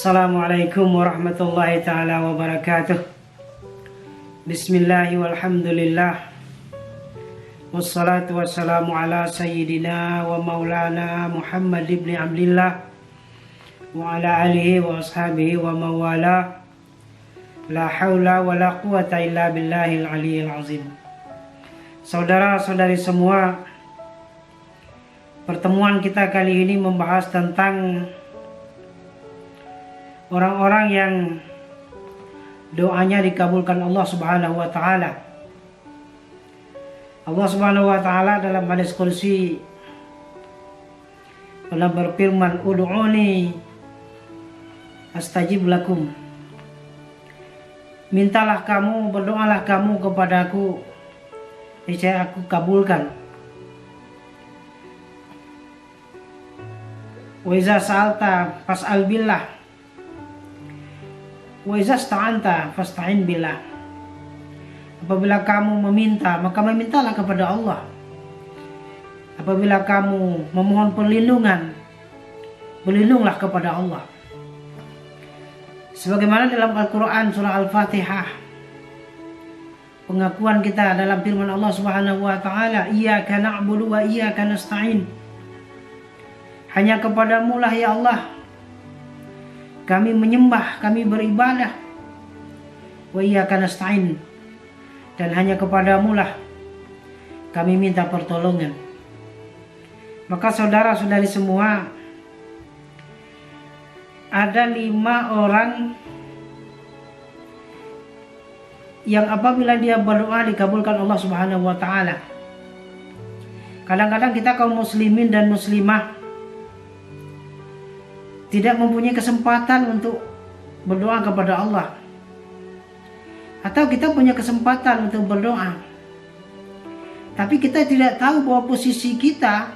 Assalamualaikum warahmatullahi ta'ala wabarakatuh. Bismillahi walhamdulillah, wassalatu wassalamu ala sayyidina wa maulana Muhammad ibn Abdillah wa ala alihi wa ashabihi wa mawala. La hawla wa la quwata illa billahil aliyyil azim. Saudara-saudari semua, pertemuan kita kali ini membahas tentang orang-orang yang doanya dikabulkan Allah Subhanahu wa taala. Allah Subhanahu wa taala dalam hadis qudsi pernah berfirman, "Ud'uni astajib lakum." Mintalah kamu, berdoalah kamu kepadaku, niscaya aku kabulkan. Wa iza sa'alta fas'al billah. Wa iza sta'anta fasta'in billah. Apabila kamu meminta, maka memintalah kepada Allah. Apabila kamu memohon perlindungan, berlindunglah kepada Allah. Sebagaimana dalam Al-Quran surah Al-Fatihah, pengakuan kita dalam firman Allah Subhanahu wa taala, "Iyyaka na'budu wa iyyaka nasta'in." Hanya kepadamu lah ya Allah kami menyembah, kami beribadah. Wa iyyaka nasta'in, dan hanya kepadamu lah kami minta pertolongan. Maka saudara-saudari semua, ada 5 orang yang apabila dia berdoa dikabulkan Allah Subhanahu wa taala. Kadang-kadang kita kaum muslimin dan muslimah tidak mempunyai kesempatan untuk berdoa kepada Allah, atau kita punya kesempatan untuk berdoa tapi kita tidak tahu bahwa posisi kita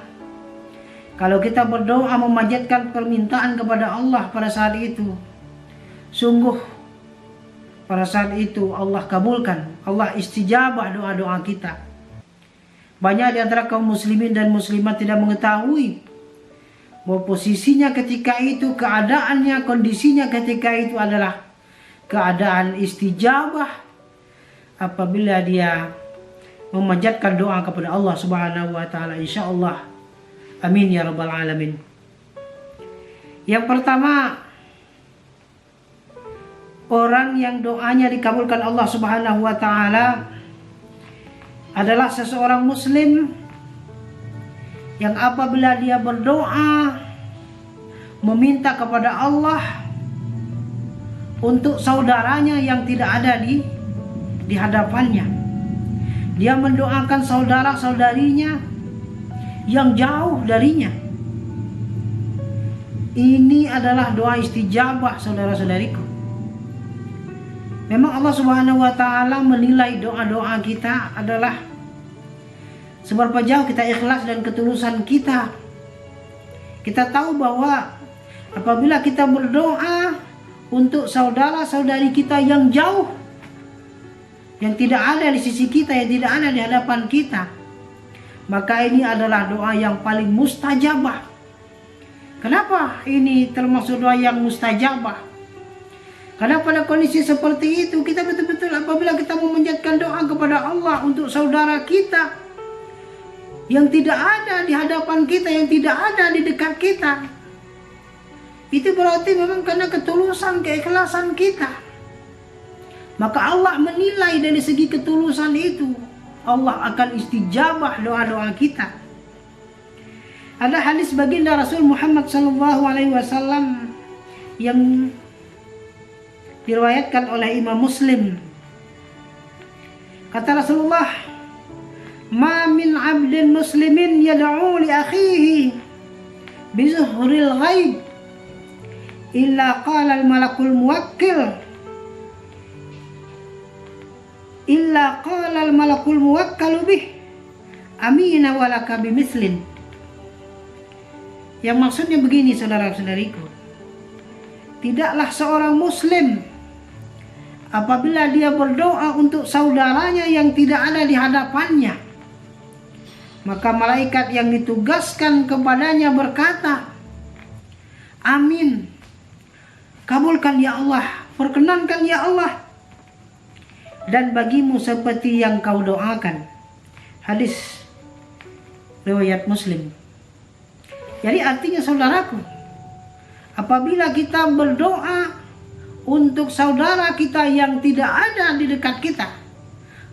kalau kita berdoa memanjatkan permintaan kepada Allah pada saat itu, sungguh pada saat itu Allah kabulkan, Allah istijabah doa-doa kita. Banyak di antara kaum muslimin dan muslimat tidak mengetahui bahwa posisinya ketika itu, keadaannya, kondisinya ketika itu adalah keadaan istijabah apabila dia memanjatkan doa kepada Allah Subhanahu wa taala, insyaallah. Amin ya rabbal alamin. Yang pertama, orang yang doanya dikabulkan Allah Subhanahu wa taala adalah seseorang muslim yang apabila dia berdoa meminta kepada Allah untuk saudaranya yang tidak ada di hadapannya. Dia mendoakan saudara-saudarinya yang jauh darinya. Ini adalah doa istijabah, saudara-saudariku. Memang Allah Subhanahu wa taala menilai doa-doa kita adalah seberapa jauh kita ikhlas dan ketulusan kita. Kita tahu bahwa apabila kita berdoa untuk saudara-saudari kita yang jauh, yang tidak ada di sisi kita, yang tidak ada di hadapan kita, maka ini adalah doa yang paling mustajabah. Kenapa ini termasuk doa yang mustajabah? Karena pada kondisi seperti itu, kita betul-betul apabila kita memanjatkan doa kepada Allah untuk saudara kita yang tidak ada di hadapan kita, yang tidak ada di dekat kita, itu berarti memang karena ketulusan, keikhlasan kita. Maka Allah menilai dari segi ketulusan itu, Allah akan istijabah doa-doa kita. Ada hadis baginda Rasul Muhammad SAW yang diriwayatkan oleh Imam Muslim. Kata Rasulullah, "Ma min 'abdin muslimin yad'u li akhihi bi zuhril ghaib illa qala al-malakul muwakkal bih amina walaka bimislin." Yang maksudnya begini, saudara-saudariku, tidaklah seorang muslim apabila dia berdoa untuk saudaranya yang tidak ada di hadapannya, maka malaikat yang ditugaskan kepadanya berkata, "Amin." kabulkan ya Allah, perkenankan ya Allah, dan bagimu seperti yang kau doakan. Hadis riwayat Muslim. Jadi artinya saudaraku, apabila kita berdoa untuk saudara kita yang tidak ada di dekat kita,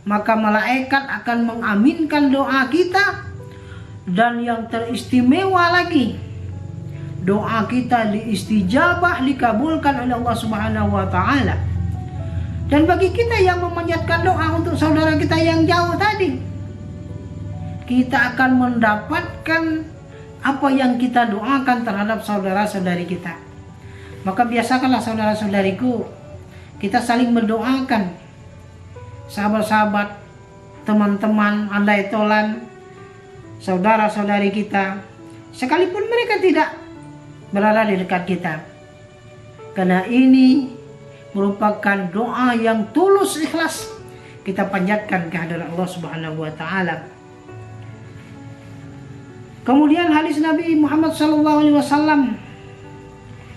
maka malaikat akan mengaminkan doa kita, dan yang teristimewa lagi, doa kita diistijabah, dikabulkan oleh Allah Subhanahu wa taala. Dan bagi kita yang memanjatkan doa untuk saudara kita yang jauh tadi, kita akan mendapatkan apa yang kita doakan terhadap saudara-saudari kita. Maka biasakanlah saudara-saudariku, kita saling mendoakan sahabat-sahabat, teman-teman, andai tolan, saudara-saudari kita, sekalipun mereka tidak berada di dekat kita. Karena ini merupakan doa yang tulus ikhlas kita panjatkan ke hadirat Allah Subhanahu wa taala. Kemudian hadis Nabi Muhammad SAW,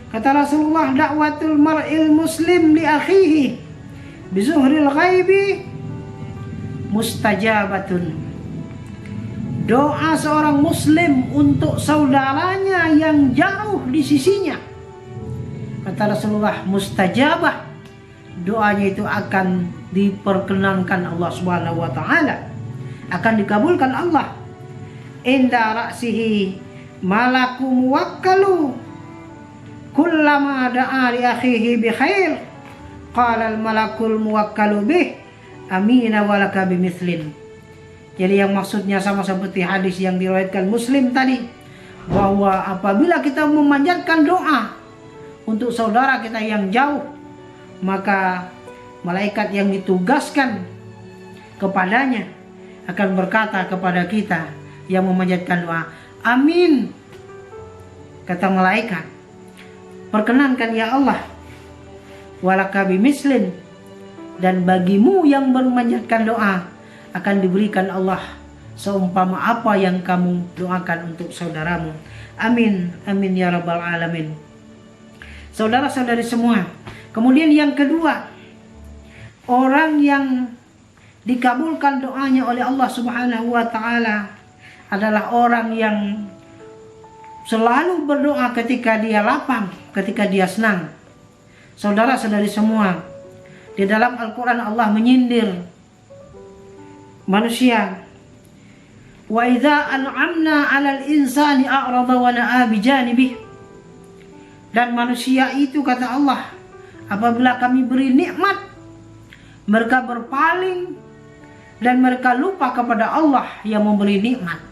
kata Rasulullah, dakwatul mar'il muslim li akhihi bi zuhril ghaibi mustajabatun. Doa seorang muslim untuk saudaranya yang jauh di sisinya, kata Rasulullah, mustajabah. Doanya itu akan diperkenankan Allah Subhanahu wa taala, akan dikabulkan Allah. Inda ra'sihi malaku muwakkalu kullama da'a li akhihi bi khair qala al malakul muwakkalu bih amina walaka bimithlin. Jadi yang maksudnya sama seperti hadis yang diriwayatkan Muslim tadi, bahwa apabila kita memanjatkan doa untuk saudara kita yang jauh, maka malaikat yang ditugaskan kepadanya akan berkata kepada kita yang memanjatkan doa, amin, kata malaikat, perkenankan ya Allah, walaka bimislin, dan bagimu yang memanjatkan doa akan diberikan Allah seumpama apa yang kamu doakan untuk saudaramu. Amin, amin ya rabbal alamin. Saudara-saudari semua, kemudian yang kedua, orang yang dikabulkan doanya oleh Allah Subhanahu wa taala adalah orang yang selalu berdoa ketika dia lapang, ketika dia senang. Saudara-saudari semua, di dalam Al-Quran Allah menyindir manusia. Wa idza an'amna 'alal insani a'rada wa na'a bijanibih. Dan manusia itu, kata Allah, apabila kami beri nikmat, mereka berpaling dan mereka lupa kepada Allah yang memberi nikmat.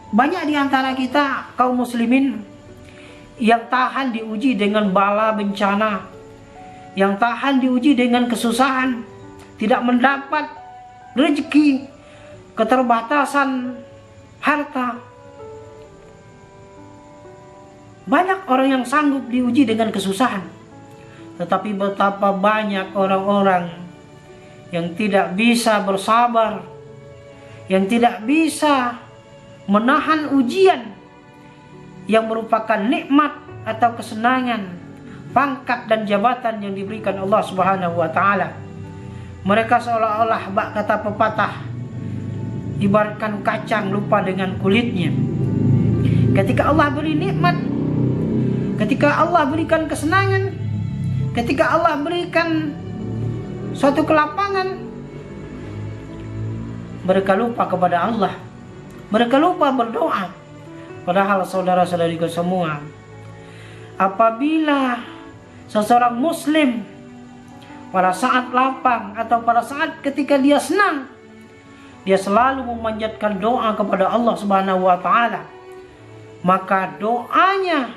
Banyak di antara kita kaum muslimin yang tahan diuji dengan bala bencana, yang tahan diuji dengan kesusahan, tidak mendapat rezeki, keterbatasan harta. Banyak orang yang sanggup diuji dengan kesusahan, tetapi betapa banyak orang-orang yang tidak bisa bersabar, yang tidak bisa menahan ujian yang merupakan nikmat atau kesenangan, pangkat dan jabatan yang diberikan Allah Subhanahu wa taala. Mereka seolah-olah, bak kata pepatah, ibaratkan kacang lupa dengan kulitnya. Ketika Allah beri nikmat, ketika Allah berikan kesenangan, ketika Allah berikan suatu kelapangan, mereka lupa kepada Allah. Mereka lupa berdoa. Padahal saudara-saudariku semua, apabila seseorang muslim pada saat lapang atau pada saat ketika dia senang, dia selalu memanjatkan doa kepada Allah Subhanahu wa taala, maka doanya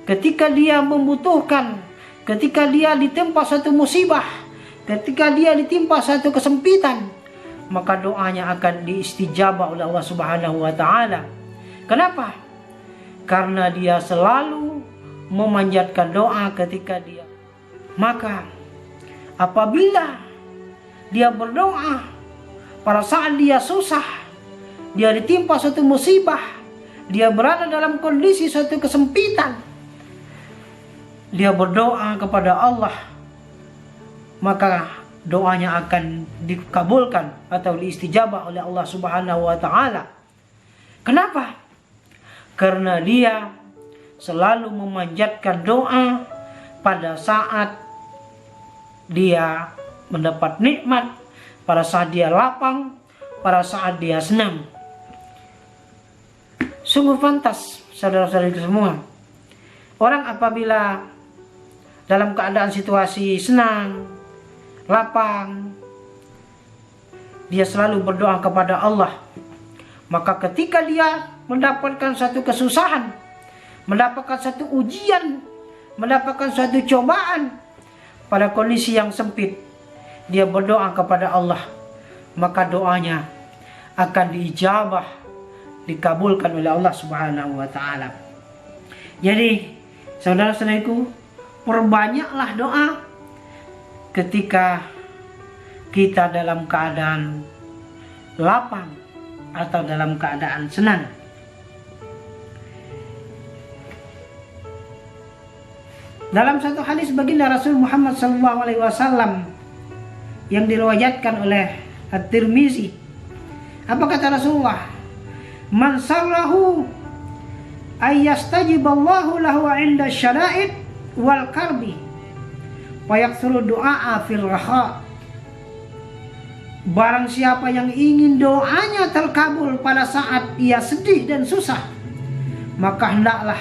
ketika dia membutuhkan, ketika dia ditimpa satu musibah, ketika dia ditimpa satu kesempitan, maka doanya akan diistijabah oleh Allah Subhanahu wa taala. Kenapa? Karena dia selalu memanjatkan doa ketika dia. Maka apabila dia berdoa pada saat dia susah, dia ditimpa suatu musibah, dia berada dalam kondisi suatu kesempitan, dia berdoa kepada Allah, maka doanya akan dikabulkan atau diistijabah oleh Allah Subhanahu wa taala. Kenapa? Karena dia selalu memanjatkan doa pada saat dia mendapat nikmat, pada saat dia lapang, pada saat dia senang. Sungguh pantas, saudara-saudari semua, orang apabila dalam keadaan situasi senang, lapang, dia selalu berdoa kepada Allah. Maka ketika dia mendapatkan satu kesusahan, mendapatkan satu ujian, mendapatkan suatu cobaan, pada kondisi yang sempit, dia berdoa kepada Allah, maka doanya akan diijabah, dikabulkan oleh Allah Subhanahu wa taala. Jadi, saudara-saudariku, perbanyaklah doa ketika kita dalam keadaan lapang atau dalam keadaan senang. Dalam satu hadis baginda Rasul Muhammad SAW yang diriwayatkan oleh At-Tirmizi, apa kata Rasulullah? Man sarrahu ayyastajiballahu lahu 'inda syara'id wal karbi wa yaktsuru du'a fil raha. Barang siapa yang ingin doanya terkabul pada saat ia sedih dan susah, maka hendaklah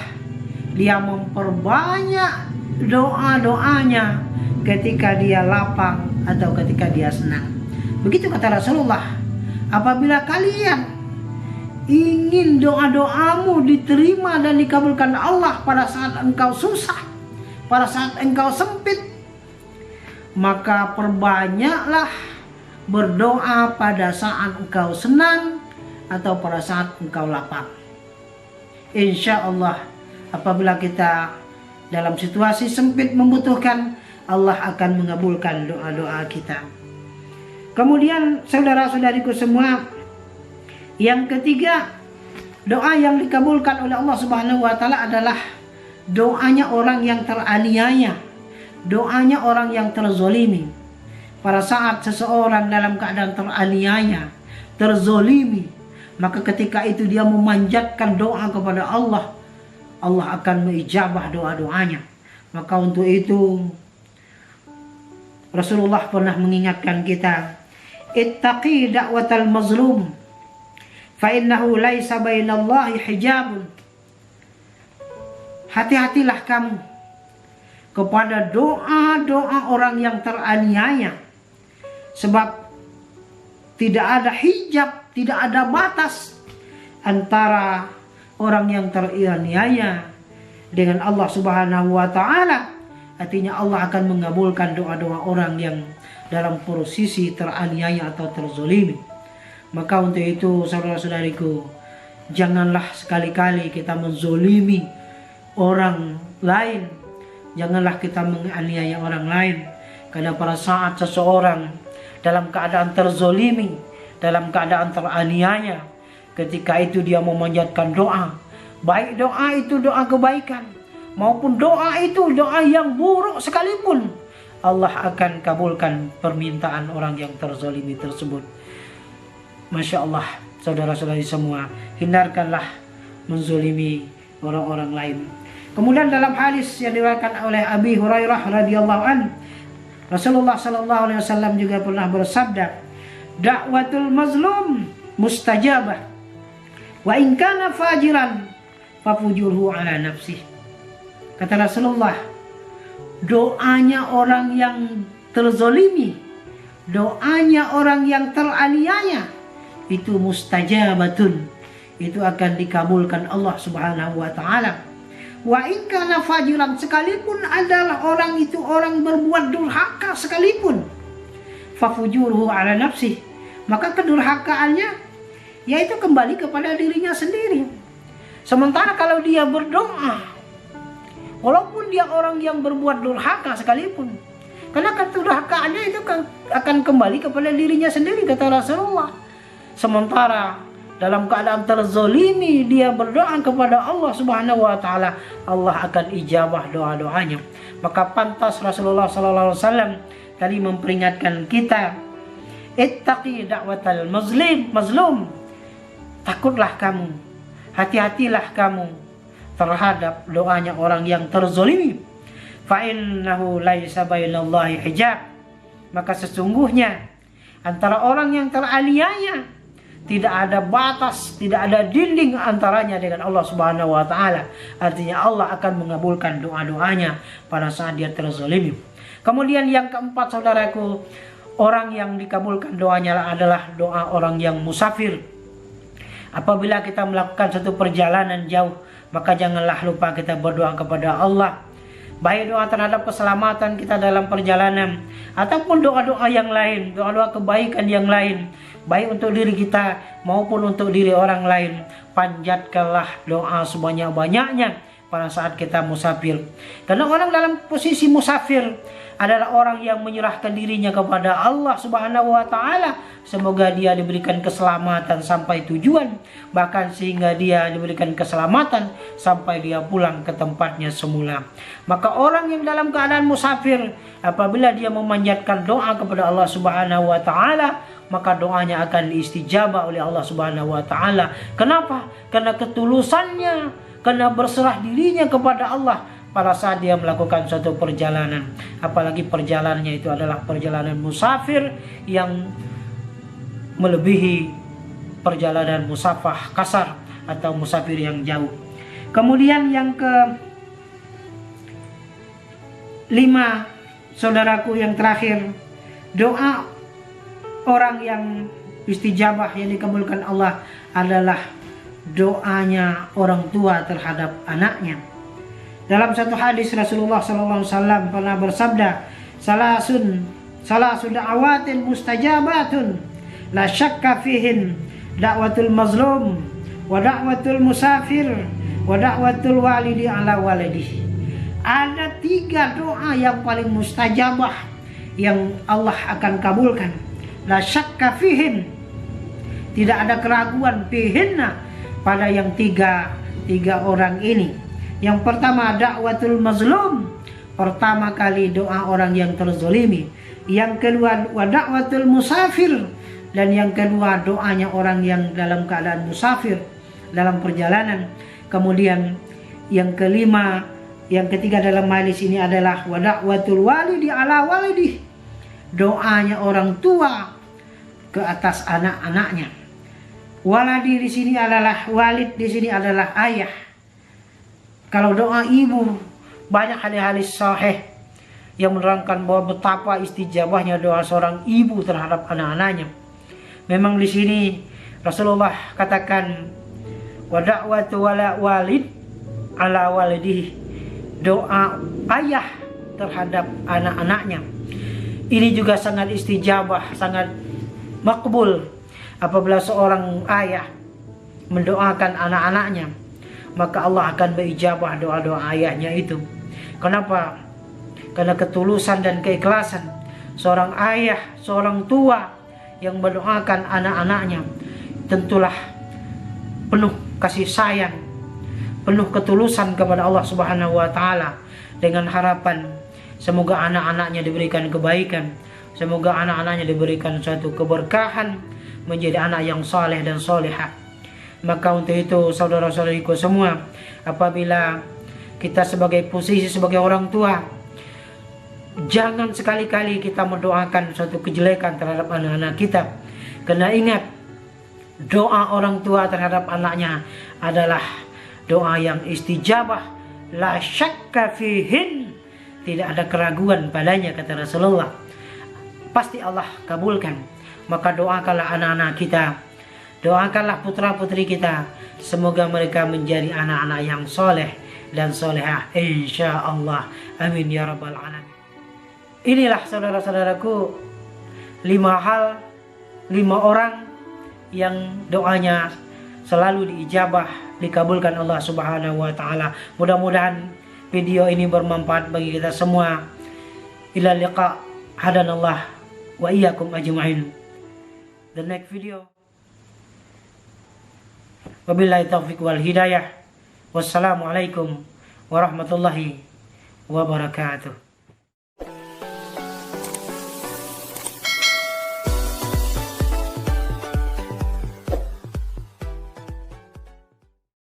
dia memperbanyak doa-doanya ketika dia lapang atau ketika dia senang. Begitu kata Rasulullah, apabila kalian ingin doa-doamu diterima dan dikabulkan Allah pada saat engkau susah, pada saat engkau sempit, maka perbanyaklah berdoa pada saat engkau senang atau pada saat engkau lapang. Insya Allah, apabila kita dalam situasi sempit membutuhkan, Allah akan mengabulkan doa-doa kita. Kemudian saudara-saudariku semua, yang ketiga, doa yang dikabulkan oleh Allah Subhanahu wa taala adalah doanya orang yang teraniaya, doanya orang yang terzolimi. Pada saat seseorang dalam keadaan teraniaya, terzolimi, maka ketika itu dia memanjatkan doa kepada Allah, Allah akan mengijabah doa-doanya. Maka untuk itu Rasulullah pernah mengingatkan kita, ittaqi da'watal mazlum fa innahu laisa bainallahi hijabun. Hati-hatilah kamu kepada doa-doa orang yang teraniaya, sebab tidak ada hijab, tidak ada batas antara orang yang teraniaya dengan Allah Subhanahu wa taala. Artinya Allah akan mengabulkan doa-doa orang yang dalam posisi teraniaya atau terzolimi. Maka untuk itu saudara-saudariku, janganlah sekali-kali kita menzolimi orang lain, janganlah kita menganiaya orang lain. Karena pada saat seseorang dalam keadaan terzolimi, dalam keadaan teraniaya, ketika itu dia memanjatkan doa, baik doa itu doa kebaikan maupun doa itu doa yang buruk sekalipun, Allah akan kabulkan permintaan orang yang terzolimi tersebut. Masya Allah, saudara-saudari semua, hindarkanlah menzolimi orang-orang lain. Kemudian dalam hadis yang diriwayatkan oleh Abi Hurairah radhiyallahu an, Rasulullah sallallahu alaihi wasallam juga pernah bersabda, da'watul mazlum mustajabah wa in kana fajiran fafujurhu ala nafsih. Kata Rasulullah, doanya orang yang terzolimi, doanya orang yang teraniaya itu mustajabatun, itu akan dikabulkan Allah Subhanahu wa taala. Wa in kana fajiran, sekalipun adalah orang itu orang berbuat durhaka sekalipun, fafujurhu ala nafsih, maka kedurhakaannya yaitu kembali kepada dirinya sendiri. Sementara kalau dia berdoa, walaupun dia orang yang berbuat durhaka sekalipun, karena kedurhakaannya itu akan kembali kepada dirinya sendiri, kata Rasulullah. Sementara dalam keadaan terzolimi, dia berdoa kepada Allah Subhanahu wa taala, Allah akan ijabah doa-doanya. Maka pantas Rasulullah sallallahu alaihi wasallam tadi memperingatkan kita, ittaqi da'watal mazlum. Takutlah kamu, hati-hatilah kamu terhadap doanya orang yang terzolimi. Fa innahu laisa bainallahi hijab. Maka sesungguhnya antara orang yang teraniaya tidak ada batas, tidak ada dinding antaranya dengan Allah Subhanahu wa taala. Artinya Allah akan mengabulkan doa-doanya pada saat dia terzalimi. Kemudian yang keempat saudaraku, orang yang dikabulkan doanya adalah doa orang yang musafir. Apabila kita melakukan satu perjalanan jauh, maka janganlah lupa kita berdoa kepada Allah. Baik doa terhadap keselamatan kita dalam perjalanan, ataupun doa-doa yang lain, doa-doa kebaikan yang lain, baik untuk diri kita maupun untuk diri orang lain. Panjatkanlah doa sebanyak-banyaknya pada saat kita musafir. Karena orang dalam posisi musafir adalah orang yang menyerahkan dirinya kepada Allah Subhanahu wa taala. Semoga dia diberikan keselamatan sampai tujuan, bahkan sehingga dia diberikan keselamatan sampai dia pulang ke tempatnya semula. Maka orang yang dalam keadaan musafir, apabila dia memanjatkan doa kepada Allah Subhanahu wa taala, maka doanya akan diistijabah oleh Allah Subhanahu wa taala. Kenapa? Karena ketulusannya, karena berserah dirinya kepada Allah pada saat dia melakukan suatu perjalanan. Apalagi perjalanannya itu adalah perjalanan musafir yang melebihi perjalanan musafah kasar atau musafir yang jauh. Kemudian yang kelima, saudaraku, yang terakhir, doa orang yang istijabah yang dikabulkan Allah adalah doanya orang tua terhadap anaknya. Dalam satu hadis Rasulullah SAW pernah bersabda, salasun da'awatin mustajabatun la syakka fihin da'watul mazlum wa da'watul musafir wa da'watul walidi ala walidih. Ada 3 doa yang paling mustajabah yang Allah akan kabulkan. La syakka fihin, tidak ada keraguan, fihinna, pada yang tiga orang ini. Yang pertama, da'watul mazlum, pertama kali doa orang yang terzolimi. Yang kedua, wa da'watul musafir, dan yang kedua doanya orang yang dalam keadaan musafir dalam perjalanan. Kemudian yang kelima, yang ketiga dalam majelis ini adalah wa da'watul walidi ala walidih, doanya orang tua ke atas anak-anaknya. Waladi di sini adalah walid, di sini adalah ayah. Kalau doa ibu, banyak hadis-hadis sahih yang menerangkan bahwa betapa istijabahnya doa seorang ibu terhadap anak-anaknya. Memang di sini Rasulullah katakan wa da'watu walid ala walidih, doa ayah terhadap anak-anaknya. Ini juga sangat istijabah, sangat makbul apabila seorang ayah mendoakan anak-anaknya, maka Allah akan berijabah doa-doa ayahnya itu. Kenapa? Karena ketulusan dan keikhlasan seorang ayah, seorang tua yang mendoakan anak-anaknya tentulah penuh kasih sayang, penuh ketulusan kepada Allah Subhanahu wa taala, dengan harapan semoga anak-anaknya diberikan kebaikan, semoga anak-anaknya diberikan suatu keberkahan, menjadi anak yang saleh dan solehah. Maka untuk itu saudara-saudariku semua, apabila kita sebagai posisi sebagai orang tua, jangan sekali-kali kita mendoakan suatu kejelekan terhadap anak-anak kita. Karena ingat, doa orang tua terhadap anaknya adalah doa yang istijabah, la syakka fihin, tidak ada keraguan padanya, kata Rasulullah. Pasti Allah kabulkan. Maka doakanlah anak-anak kita, doakanlah putra-putri kita, semoga mereka menjadi anak-anak yang soleh dan solehah, insya Allah. Amin ya rabbal alamin. Inilah saudara-saudaraku 5 hal, 5 orang yang doanya selalu diijabah, dikabulkan Allah Subhanahu wa taala. Mudah-mudahan video ini bermanfaat bagi kita semua. Ila liqa, hadanallah wa iyyakum ajma'in. The next video. Wabillahi taufiq wal hidayah. Wassalamualaikum warahmatullahi wabarakatuh.